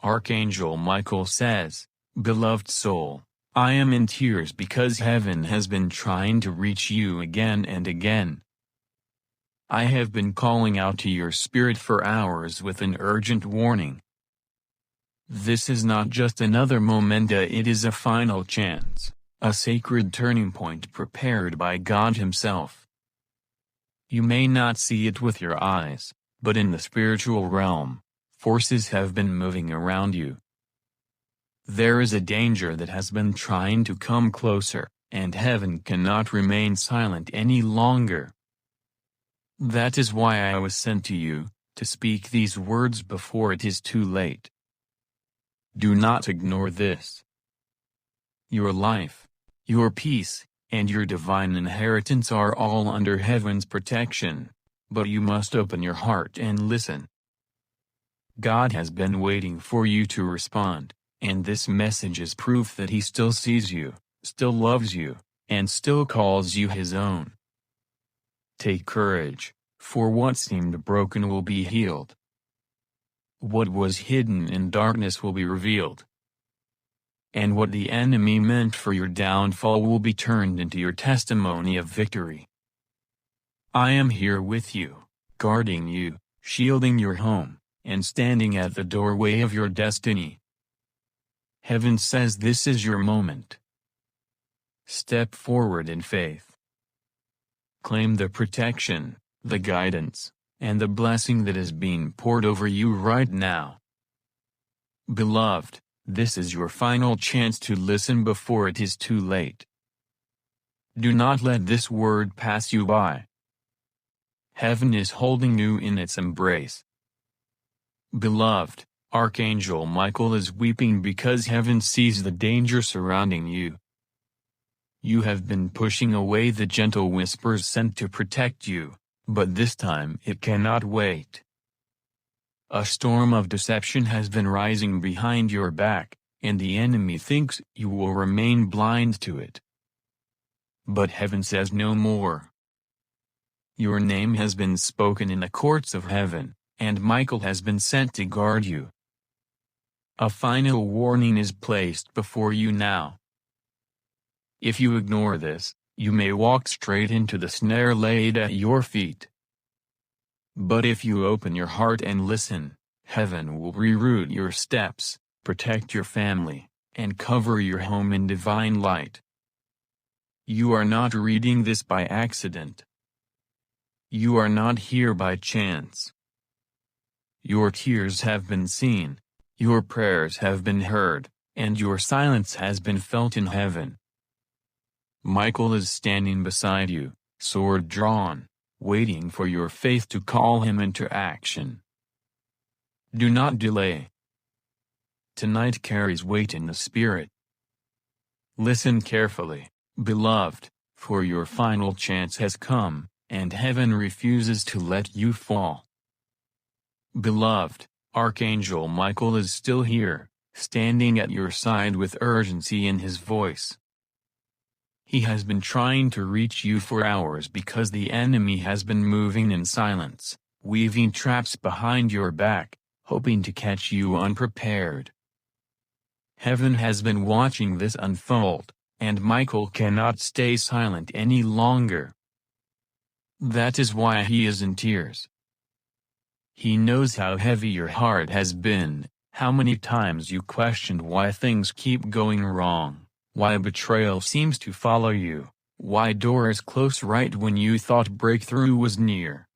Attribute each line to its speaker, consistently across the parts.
Speaker 1: Archangel Michael says, "Beloved soul, I am in tears because heaven has been trying to reach you again and again. I have been calling out to your spirit for hours with an urgent warning. This is not just another momenta, it is a final chance, a sacred turning point prepared by God Himself. You may not see it with your eyes, but in the spiritual realm, forces have been moving around you. There is a danger that has been trying to come closer, and heaven cannot remain silent any longer. That is why I was sent to you, to speak these words before it is too late. Do not ignore this. Your life, your peace, and your divine inheritance are all under heaven's protection, but you must open your heart and listen. God has been waiting for you to respond, and this message is proof that He still sees you, still loves you, and still calls you His own. Take courage, for what seemed broken will be healed. What was hidden in darkness will be revealed. And what the enemy meant for your downfall will be turned into your testimony of victory. I am here with you, guarding you, shielding your home, and standing at the doorway of your destiny. Heaven says this is your moment. Step forward in faith. Claim the protection, the guidance, and the blessing that is being poured over you right now. Beloved, this is your final chance to listen before it is too late. Do not let this word pass you by. Heaven is holding you in its embrace. Beloved, Archangel Michael is weeping because heaven sees the danger surrounding you. You have been pushing away the gentle whispers sent to protect you, but this time it cannot wait. A storm of deception has been rising behind your back, and the enemy thinks you will remain blind to it. But heaven says no more. Your name has been spoken in the courts of heaven, and Michael has been sent to guard you. A final warning is placed before you now. If you ignore this, you may walk straight into the snare laid at your feet. But if you open your heart and listen, heaven will reroute your steps, protect your family, and cover your home in divine light. You are not reading this by accident. You are not here by chance. Your tears have been seen, your prayers have been heard, and your silence has been felt in heaven. Michael is standing beside you, sword drawn, waiting for your faith to call him into action. Do not delay. Tonight carries weight in the spirit. Listen carefully, beloved, for your final chance has come, and heaven refuses to let you fall. Beloved, Archangel Michael is still here, standing at your side with urgency in his voice. He has been trying to reach you for hours because the enemy has been moving in silence, weaving traps behind your back, hoping to catch you unprepared. Heaven has been watching this unfold, and Michael cannot stay silent any longer. That is why he is in tears. He knows how heavy your heart has been, how many times you questioned why things keep going wrong, why betrayal seems to follow you, why doors close right when you thought breakthrough was near.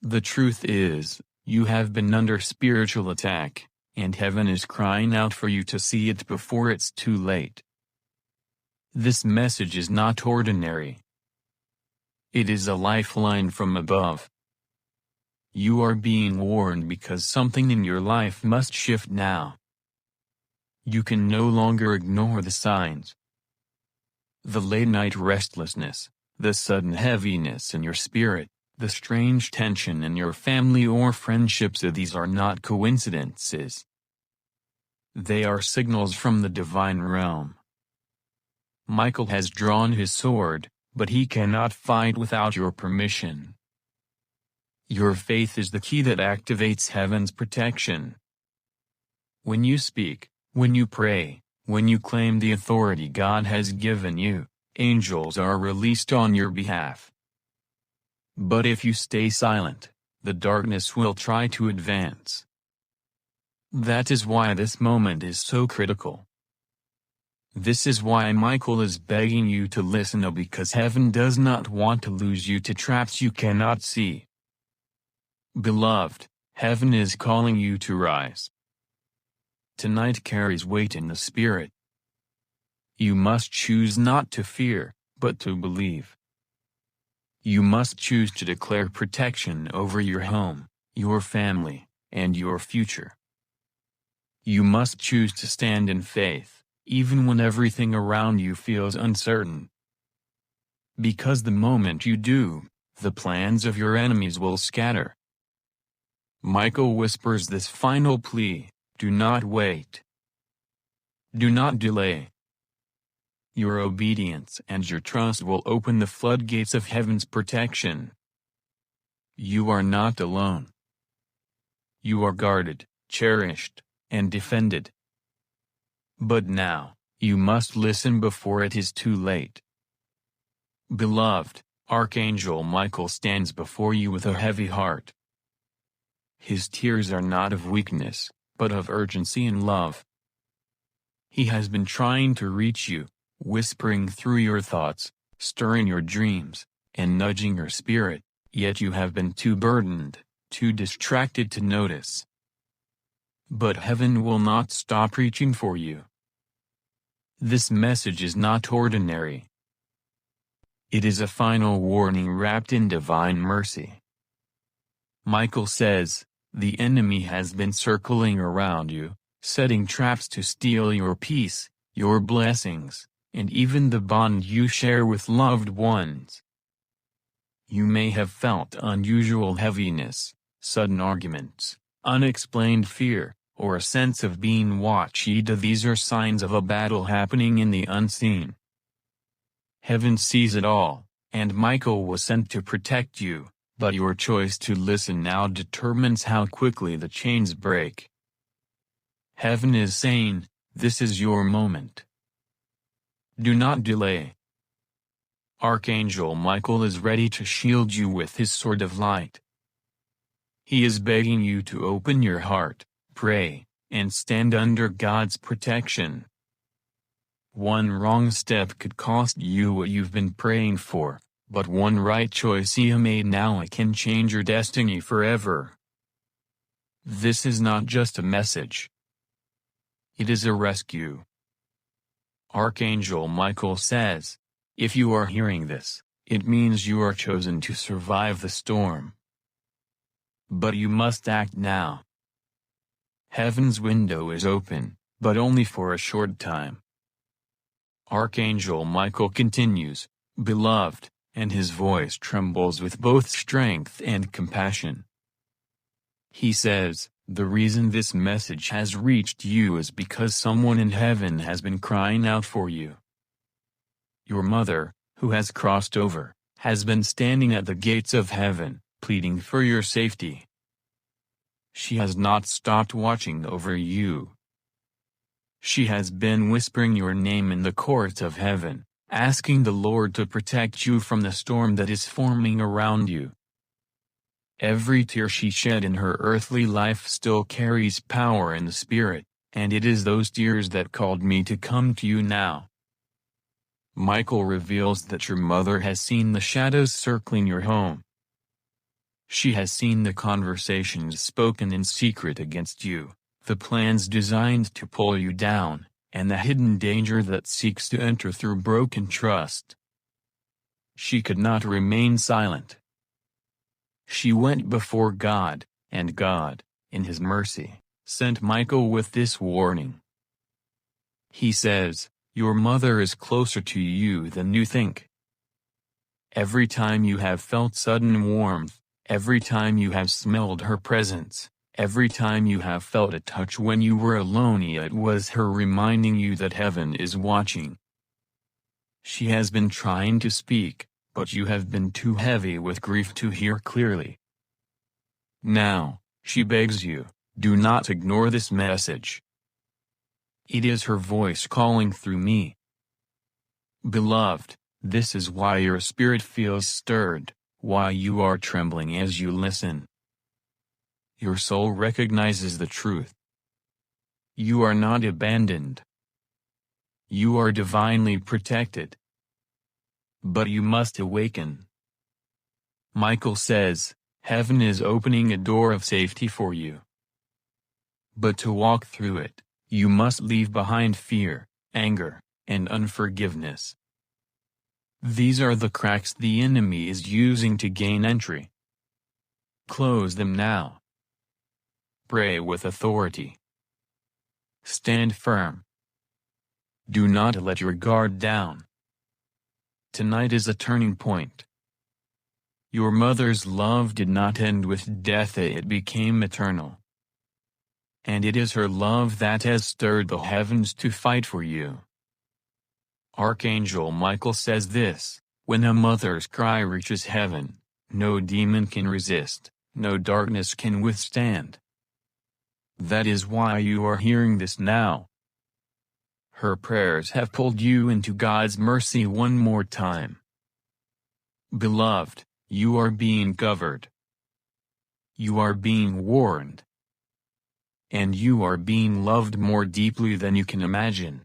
Speaker 1: The truth is, you have been under spiritual attack, and heaven is crying out for you to see it before it's too late. This message is not ordinary. It is a lifeline from above. You are being warned because something in your life must shift now. You can no longer ignore the signs. The late-night restlessness, the sudden heaviness in your spirit, the strange tension in your family or friendships, these are not coincidences. They are signals from the divine realm. Michael has drawn his sword, but he cannot fight without your permission. Your faith is the key that activates heaven's protection. When you speak, when you pray, when you claim the authority God has given you, angels are released on your behalf. But if you stay silent, the darkness will try to advance. That is why this moment is so critical. This is why Michael is begging you to listen, because heaven does not want to lose you to traps you cannot see. Beloved, heaven is calling you to rise. Tonight carries weight in the spirit. You must choose not to fear, but to believe. You must choose to declare protection over your home, your family, and your future. You must choose to stand in faith, even when everything around you feels uncertain. Because the moment you do, the plans of your enemies will scatter. Michael whispers this final plea: do not wait. Do not delay. Your obedience and your trust will open the floodgates of heaven's protection. You are not alone. You are guarded, cherished, and defended. But now, you must listen before it is too late. Beloved, Archangel Michael stands before you with a heavy heart. His tears are not of weakness, but of urgency and love. He has been trying to reach you, whispering through your thoughts, stirring your dreams, and nudging your spirit, yet you have been too burdened, too distracted to notice. But heaven will not stop reaching for you. This message is not ordinary. It is a final warning wrapped in divine mercy. Michael says, the enemy has been circling around you, setting traps to steal your peace, your blessings, and even the bond you share with loved ones. You may have felt unusual heaviness, sudden arguments, unexplained fear, or a sense of being watched. These are signs of a battle happening in the unseen. Heaven sees it all, and Michael was sent to protect you, but your choice to listen now determines how quickly the chains break. Heaven is saying, this is your moment. Do not delay. Archangel Michael is ready to shield you with his sword of light. He is begging you to open your heart, pray, and stand under God's protection. One wrong step could cost you what you've been praying for, but one right choice you made now can change your destiny forever. This is not just a message. It is a rescue. Archangel Michael says, if you are hearing this, it means you are chosen to survive the storm. But you must act now. Heaven's window is open, but only for a short time. Archangel Michael continues, beloved, and his voice trembles with both strength and compassion. He says, the reason this message has reached you is because someone in heaven has been crying out for you. Your mother, who has crossed over, has been standing at the gates of heaven, pleading for your safety. She has not stopped watching over you. She has been whispering your name in the courts of heaven, asking the Lord to protect you from the storm that is forming around you. Every tear she shed in her earthly life still carries power in the spirit, and it is those tears that called me to come to you now. Michael reveals that your mother has seen the shadows circling your home. She has seen the conversations spoken in secret against you, the plans designed to pull you down, and the hidden danger that seeks to enter through broken trust. She could not remain silent. She went before God, and God, in His mercy, sent Michael with this warning. He says, your mother is closer to you than you think. Every time you have felt sudden warmth, every time you have smelled her presence, every time you have felt a touch when you were alone, it was her reminding you that heaven is watching. She has been trying to speak, but you have been too heavy with grief to hear clearly. Now, she begs you, do not ignore this message, It is her voice calling through me. Beloved, this is why your spirit feels stirred, why you are trembling as you listen. Your soul recognizes the truth. You are not abandoned. You are divinely protected. But you must awaken. Michael says, heaven is opening a door of safety for you. But to walk through it, you must leave behind fear, anger, and unforgiveness. These are the cracks the enemy is using to gain entry. Close them now. Pray with authority. Stand firm. Do not let your guard down. Tonight is a turning point. Your mother's love did not end with death, it became eternal. And it is her love that has stirred the heavens to fight for you. Archangel Michael says this, when a mother's cry reaches heaven, no demon can resist, no darkness can withstand. That is why you are hearing this now. Her prayers have pulled you into God's mercy one more time. Beloved, you are being covered. You are being warned. And you are being loved more deeply than you can imagine.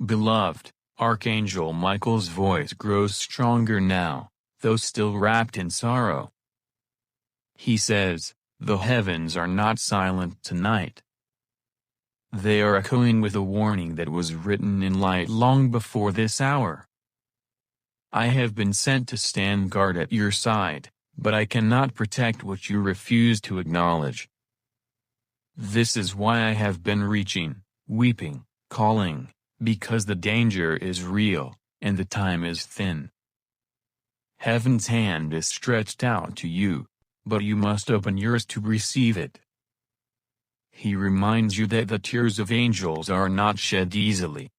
Speaker 1: Beloved, Archangel Michael's voice grows stronger now, though still wrapped in sorrow. He says, the heavens are not silent tonight. They are echoing with a warning that was written in light long before this hour. I have been sent to stand guard at your side, but I cannot protect what you refuse to acknowledge. This is why I have been reaching, weeping, calling, because the danger is real, and the time is thin. Heaven's hand is stretched out to you, but you must open yours to receive it. He reminds you that the tears of angels are not shed easily.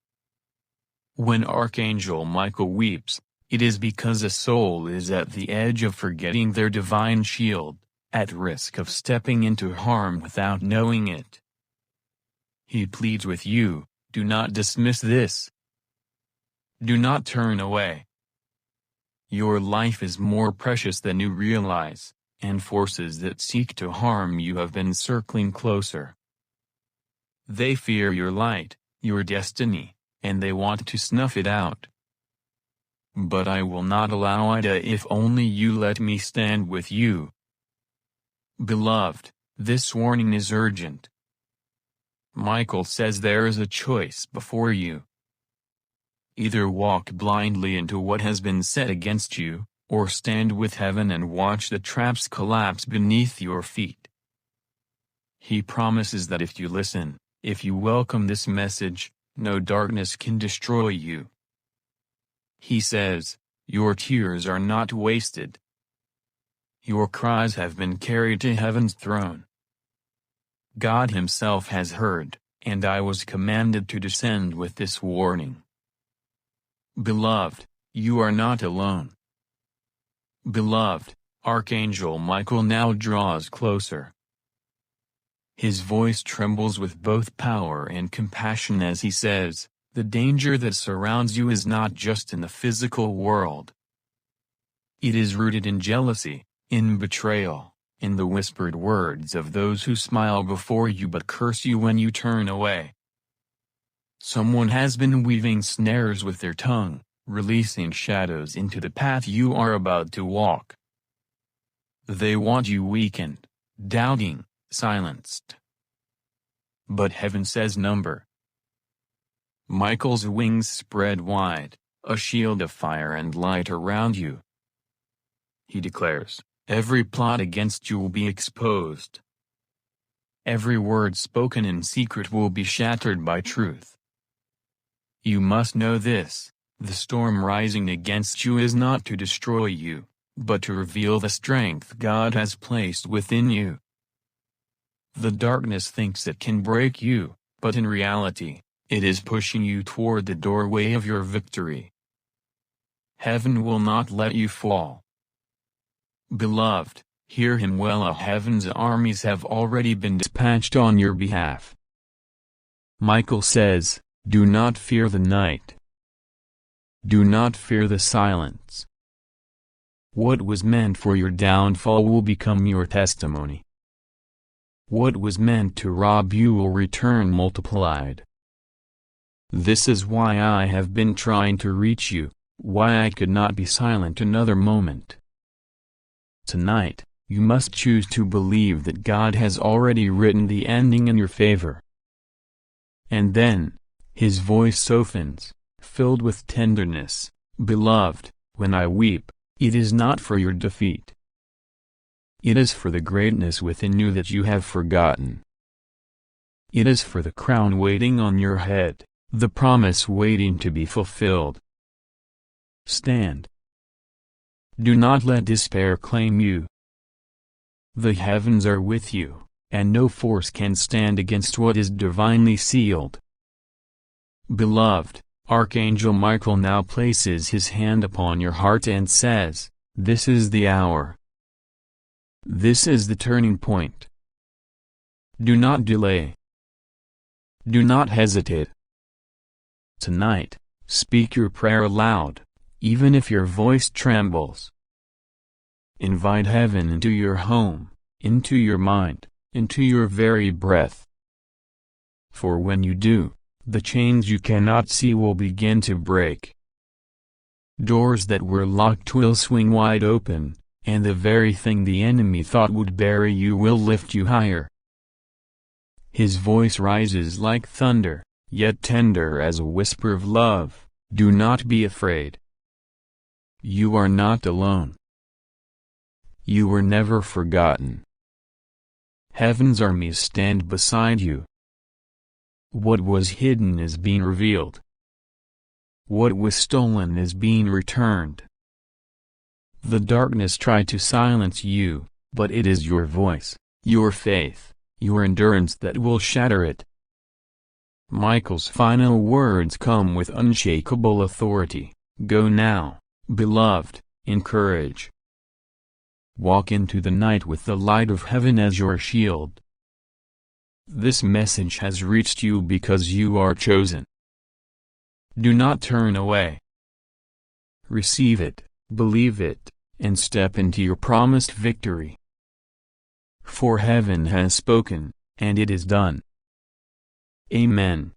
Speaker 1: When Archangel Michael weeps, it is because a soul is at the edge of forgetting their divine shield, at risk of stepping into harm without knowing it. He pleads with you, do not dismiss this. Do not turn away. Your life is more precious than you realize, and forces that seek to harm you have been circling closer. They fear your light, your destiny, and they want to snuff it out. But I will not allow it if only you let me stand with you. Beloved, this warning is urgent. Michael says there is a choice before you. Either walk blindly into what has been set against you, or stand with heaven and watch the traps collapse beneath your feet. He promises that if you listen, if you welcome this message, no darkness can destroy you. He says, your tears are not wasted. Your cries have been carried to heaven's throne. God himself has heard, and I was commanded to descend with this warning. Beloved, you are not alone. Beloved, Archangel Michael now draws closer. His voice trembles with both power and compassion as he says, the danger that surrounds you is not just in the physical world. It is rooted in jealousy, in betrayal, in the whispered words of those who smile before you but curse you when you turn away. Someone has been weaving snares with their tongue, releasing shadows into the path you are about to walk. They want you weakened, doubting, silenced. But heaven says number. Michael's wings spread wide, a shield of fire and light around you. He declares, every plot against you will be exposed. Every word spoken in secret will be shattered by truth. You must know this, the storm rising against you is not to destroy you, but to reveal the strength God has placed within you. The darkness thinks it can break you, but in reality, it is pushing you toward the doorway of your victory. Heaven will not let you fall. Beloved, hear him well. Heaven's armies have already been dispatched on your behalf. Michael says, "Do not fear the night. Do not fear the silence. What was meant for your downfall will become your testimony. What was meant to rob you will return multiplied. This is why I have been trying to reach you, why I could not be silent another moment. Tonight, you must choose to believe that God has already written the ending in your favor." And then, his voice softens, filled with tenderness, "Beloved, when I weep, it is not for your defeat. It is for the greatness within you that you have forgotten. It is for the crown waiting on your head, the promise waiting to be fulfilled. Stand. Do not let despair claim you. The heavens are with you, and no force can stand against what is divinely sealed." Beloved, Archangel Michael now places his hand upon your heart and says, "This is the hour. This is the turning point. Do not delay. Do not hesitate. Tonight, speak your prayer aloud, even if your voice trembles. Invite heaven into your home, into your mind, into your very breath. For when you do, the chains you cannot see will begin to break. Doors that were locked will swing wide open, and the very thing the enemy thought would bury you will lift you higher." His voice rises like thunder, yet tender as a whisper of love. "Do not be afraid. You are not alone. You were never forgotten. Heaven's armies stand beside you. What was hidden is being revealed. What was stolen is being returned. The darkness tried to silence you, but it is your voice, your faith, your endurance that will shatter it." Michael's final words come with unshakable authority. "Go now, beloved, in courage. Walk into the night with the light of heaven as your shield. This message has reached you because you are chosen. Do not turn away. Receive it, believe it, and step into your promised victory. For heaven has spoken, and it is done." Amen.